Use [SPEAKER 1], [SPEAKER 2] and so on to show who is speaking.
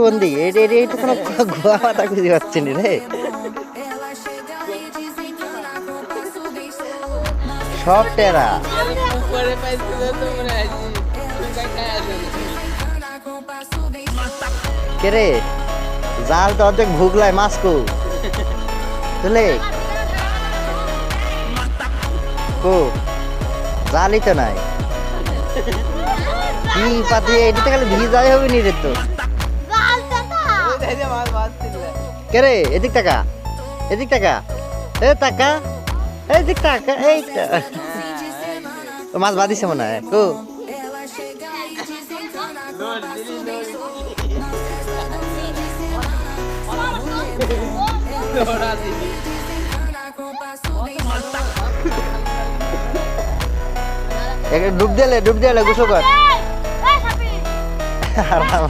[SPEAKER 1] প্রতিবন্ধী এটা কোনো গোয়া মাথা খুঁজে পাচ্ছি না রে। সব টেরা কে রে? জাল তো অর্ধেক ভুগলায় মাস্কু তুলে কো জালই তো নাই কি পাতি এদিকে খালি ভিজাই হবে নি রে তো। কে রে? এদিক টাকা এদিক টাকা এ টাকা এদিক টাকা এই মাছ বাঁধিছে মনে হয় কো। ডুব দিলে গোসল কর। আরাম